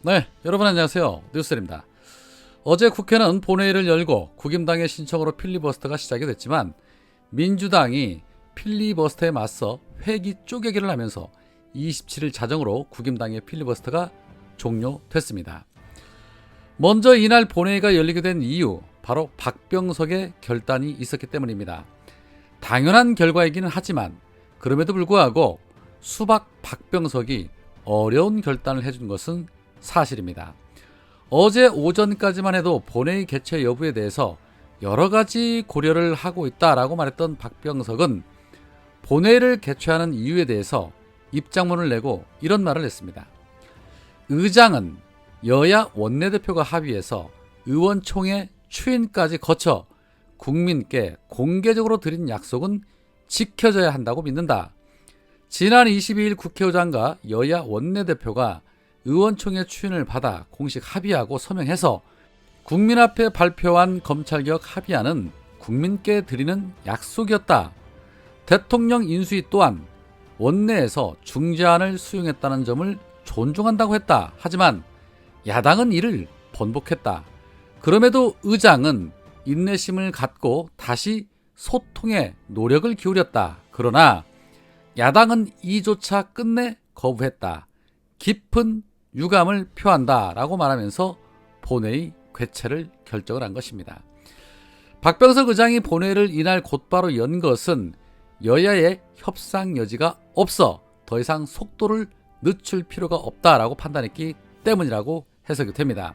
네, 여러분 안녕하세요. 뉴스입니다. 어제 국회는 본회의를 열고 국임당의 신청으로 필리버스터가 시작이 됐지만 민주당이 필리버스터에 맞서 회기 쪼개기를 하면서 27일 자정으로 국임당의 필리버스터가 종료됐습니다. 먼저 이날 본회의가 열리게 된 이유, 바로 박병석의 결단이 있었기 때문입니다. 당연한 결과이기는 하지만 그럼에도 불구하고 수박 박병석이 어려운 결단을 해준 것은 사실입니다. 어제 오전까지만 해도 본회의 개최 여부에 대해서 여러 가지 고려를 하고 있다라고 말했던 박병석은 본회의를 개최하는 이유에 대해서 입장문을 내고 이런 말을 했습니다. 의장은 여야 원내대표가 합의해서 의원총회 추인까지 거쳐 국민께 공개적으로 드린 약속은 지켜져야 한다고 믿는다. 지난 22일 국회의장과 여야 원내대표가 의원총회 추인을 받아 공식 합의하고 서명해서 국민 앞에 발표한 검찰개혁 합의안은 국민께 드리는 약속이었다. 대통령 인수위 또한 원내에서 중재안을 수용했다는 점을 존중한다고 했다. 하지만 야당은 이를 번복했다. 그럼에도 의장은 인내심을 갖고 다시 소통에 노력을 기울였다. 그러나 야당은 이조차 끝내 거부했다. 깊은 유감을 표한다 라고 말하면서 본회의 개최를 결정을 한 것입니다. 박병석 의장이 본회의를 이날 곧바로 연 것은 여야의 협상 여지가 없어 더 이상 속도를 늦출 필요가 없다라고 판단했기 때문이라고 해석이 됩니다.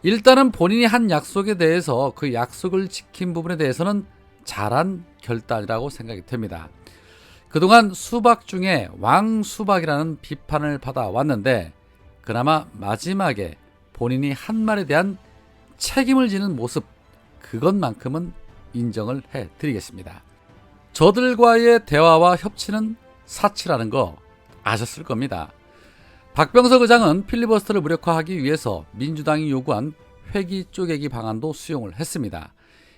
일단은 본인이 한 약속에 대해서 그 약속을 지킨 부분에 대해서는 잘한 결단이라고 생각이 됩니다. 그동안 수박 중에 왕수박이라는 비판을 받아왔는데 그나마 마지막에 본인이 한 말에 대한 책임을 지는 모습, 그것만큼은 인정을 해드리겠습니다. 저들과의 대화와 협치는 사치라는 거 아셨을 겁니다. 박병석 의장은 필리버스터를 무력화하기 위해서 민주당이 요구한 회기 쪼개기 방안도 수용을 했습니다.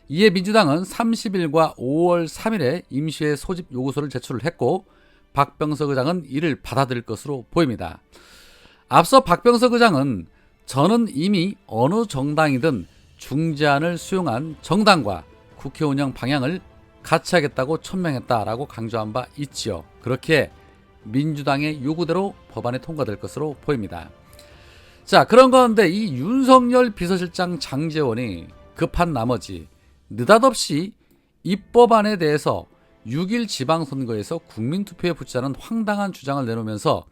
이에 민주당은 30일과 5월 3일에 임시회 소집 요구서를 제출을 했고 박병석 의장은 이를 받아들일 것으로 보입니다. 앞서 박병석 의장은 저는 이미 어느 정당이든 중재안을 수용한 정당과 국회 운영 방향을 같이 하겠다고 천명했다라고 강조한 바 있지요. 그렇게 민주당의 요구대로 법안이 통과될 것으로 보입니다. 자, 그런 가운데 이 윤석열 비서실장 장제원이 급한 나머지 느닷없이 입법안에 대해서 6일 지방선거에서 국민투표에 붙이자는 황당한 주장을 내놓으면서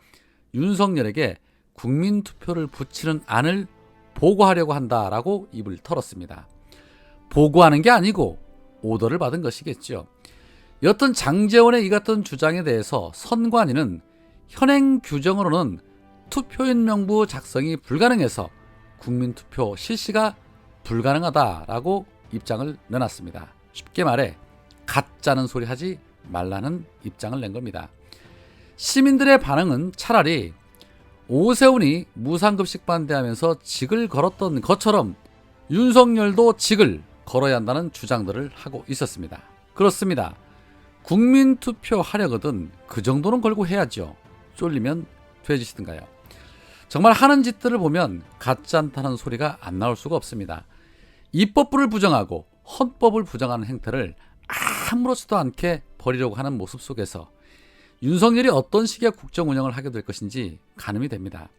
윤석열에게 국민투표를 붙이는 안을 보고하려고 한다라고 입을 털었습니다. 보고하는 게 아니고 오더를 받은 것이겠죠. 여튼 장제원의 이 같은 주장에 대해서 선관위는 현행 규정으로는 투표인 명부 작성이 불가능해서 국민투표 실시가 불가능하다라고 입장을 내놨습니다. 쉽게 말해 가짜는 소리 하지 말라는 입장을 낸 겁니다. 시민들의 반응은 차라리 오세훈이 무상급식 반대하면서 직을 걸었던 것처럼 윤석열도 직을 걸어야 한다는 주장들을 하고 있었습니다. 그렇습니다. 국민투표 하려거든 그 정도는 걸고 해야죠. 쫄리면 돼지시든가요. 정말 하는 짓들을 보면 가짜 않다는 소리가 안 나올 수가 없습니다. 입법부를 부정하고 헌법을 부정하는 행태를 아무렇지도 않게 벌이려고 하는 모습 속에서 윤석열이 어떤 식의 국정 운영을 하게 될 것인지 가늠이 됩니다.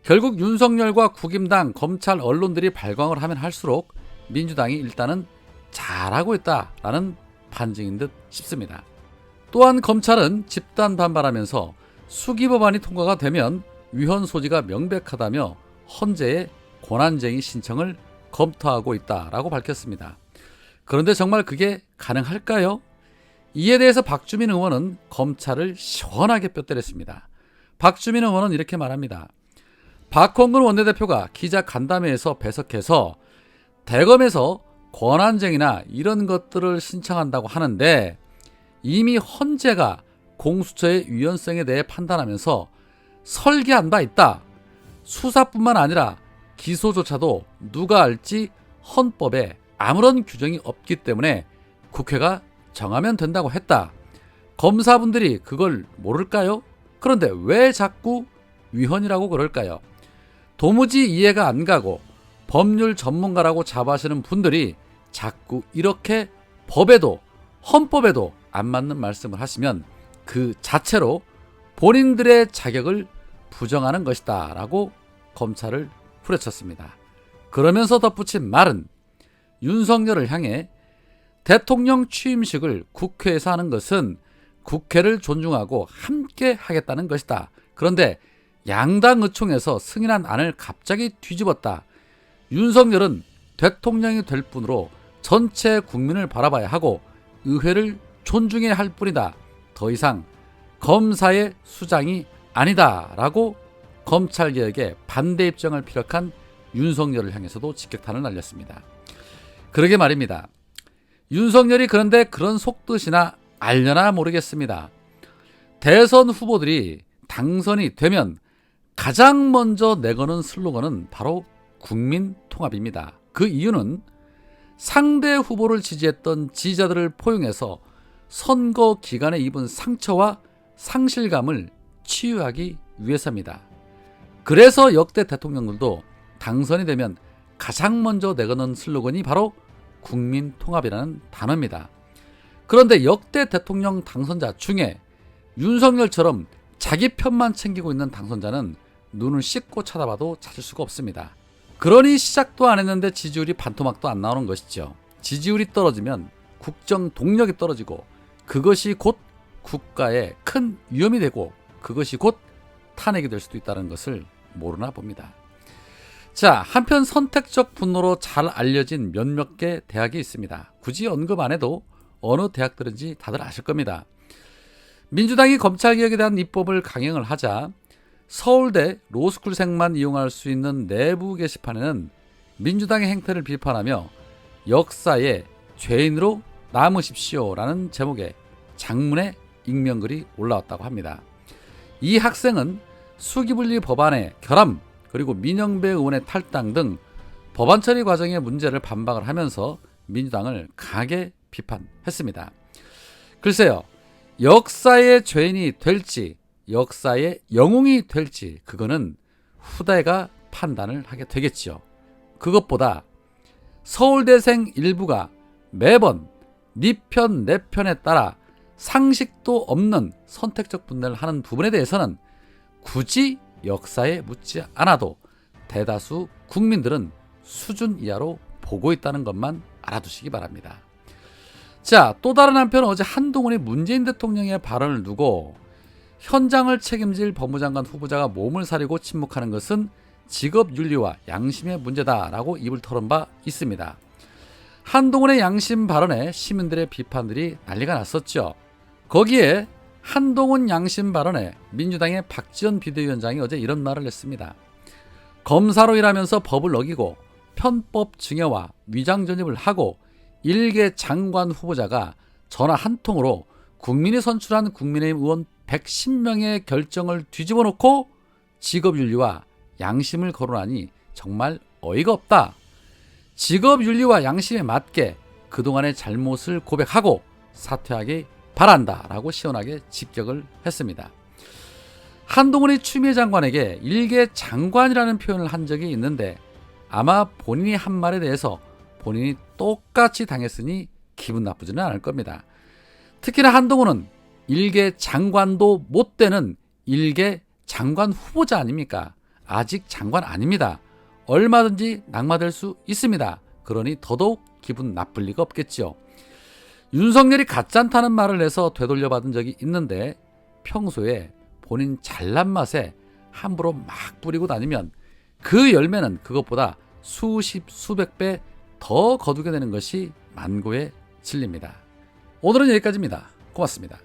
결국 윤석열과 국임당, 검찰, 언론들이 발광을 하면 할수록 민주당이 일단은 잘하고 있다라는 반증인 듯 싶습니다. 또한 검찰은 집단 반발하면서 수기법안이 통과가 되면 위헌 소지가 명백하다며 헌재의 권한쟁의 신청을 검토하고 있다라고 밝혔습니다. 그런데 정말 그게 가능할까요? 이에 대해서 박주민 의원은 검찰을 시원하게 뼈때렸습니다. 박주민 의원은 이렇게 말합니다. 박홍근 원내대표가 기자 간담회에서 배석해서 대검에서 권한쟁의나 이런 것들을 신청한다고 하는데 이미 헌재가 공수처의 유연성에 대해 판단하면서 설계한 바 있다. 수사뿐만 아니라 기소조차도 누가 할지 헌법에 아무런 규정이 없기 때문에 국회가 정하면 된다고 했다. 검사분들이 그걸 모를까요? 그런데 왜 자꾸 위헌이라고 그럴까요? 도무지 이해가 안 가고 법률 전문가라고 자부하시는 분들이 자꾸 이렇게 법에도 헌법에도 안 맞는 말씀을 하시면 그 자체로 본인들의 자격을 부정하는 것이다 라고 검찰을 후려쳤습니다. 그러면서 덧붙인 말은 윤석열을 향해 대통령 취임식을 국회에서 하는 것은 국회를 존중하고 함께 하겠다는 것이다. 그런데 양당 의총에서 승인한 안을 갑자기 뒤집었다. 윤석열은 대통령이 될 뿐으로 전체 국민을 바라봐야 하고 의회를 존중해야 할 뿐이다. 더 이상 검사의 수장이 아니다 라고 검찰개혁에 반대 입장을 피력한 윤석열을 향해서도 직격탄을 날렸습니다. 그러게 말입니다. 윤석열이 그런데 그런 속뜻이나 알려나 모르겠습니다. 대선 후보들이 당선이 되면 가장 먼저 내거는 슬로건은 바로 국민통합입니다. 그 이유는 상대 후보를 지지했던 지지자들을 포용해서 선거 기간에 입은 상처와 상실감을 치유하기 위해서입니다. 그래서 역대 대통령들도 당선이 되면 가장 먼저 내거는 슬로건이 바로 국민통합이라는 단어입니다. 그런데 역대 대통령 당선자 중에 윤석열처럼 자기 편만 챙기고 있는 당선자는 눈을 씻고 쳐다봐도 찾을 수가 없습니다. 그러니 시작도 안 했는데 지지율이 반토막도 안 나오는 것이죠. 지지율이 떨어지면 국정 동력이 떨어지고 그것이 곧 국가에 큰 위험이 되고 그것이 곧 탄핵이 될 수도 있다는 것을 모르나 봅니다. 자, 한편 선택적 분노로 잘 알려진 몇몇 개 대학이 있습니다. 굳이 언급 안 해도 어느 대학들인지 다들 아실 겁니다. 민주당이 검찰개혁에 대한 입법을 강행을 하자 서울대 로스쿨생만 이용할 수 있는 내부 게시판에는 민주당의 행태를 비판하며 역사의 죄인으로 남으십시오라는 제목의 장문의 익명글이 올라왔다고 합니다. 이 학생은 수기분리 법안의 결함 그리고 민영배 의원의 탈당 등 법안 처리 과정의 문제를 반박을 하면서 민주당을 강하게 비판했습니다. 글쎄요, 역사의 죄인이 될지 역사의 영웅이 될지 그거는 후대가 판단을 하게 되겠지요. 그것보다 서울대생 일부가 매번 네 편, 내 편에 따라 상식도 없는 선택적 분열을 하는 부분에 대해서는 굳이 역사에 묻지 않아도 대다수 국민들은 수준 이하로 보고 있다는 것만 알아두시기 바랍니다. 자, 또 다른 한편 어제 한동훈이 문재인 대통령의 발언을 두고 현장을 책임질 법무장관 후보자가 몸을 사리고 침묵하는 것은 직업윤리와 양심의 문제다라고 입을 털은 바 있습니다. 한동훈의 양심 발언에 시민들의 비판들이 난리가 났었죠. 거기에 한동훈 양심 발언에 민주당의 박지원 비대위원장이 어제 이런 말을 했습니다. 검사로 일하면서 법을 어기고 편법 증여와 위장 전입을 하고 일개 장관 후보자가 전화 한 통으로 국민이 선출한 국민의힘 의원 110명의 결정을 뒤집어 놓고 직업윤리와 양심을 거론하니 정말 어이가 없다. 직업윤리와 양심에 맞게 그동안의 잘못을 고백하고 사퇴하기 바란다 라고 시원하게 직격을 했습니다. 한동훈이 추미애 장관에게 일개 장관이라는 표현을 한 적이 있는데 아마 본인이 한 말에 대해서 본인이 똑같이 당했으니 기분 나쁘지는 않을 겁니다. 특히나 한동훈은 일개 장관도 못 되는 일개 장관 후보자 아닙니까? 아직 장관 아닙니다. 얼마든지 낙마될 수 있습니다. 그러니 더더욱 기분 나쁠 리가 없겠죠. 윤석열이 가짠다는 말을 해서 되돌려받은 적이 있는데 평소에 본인 잘난 맛에 함부로 막 뿌리고 다니면 그 열매는 그것보다 수십 수백 배 더 거두게 되는 것이 만고의 진리입니다. 오늘은 여기까지입니다. 고맙습니다.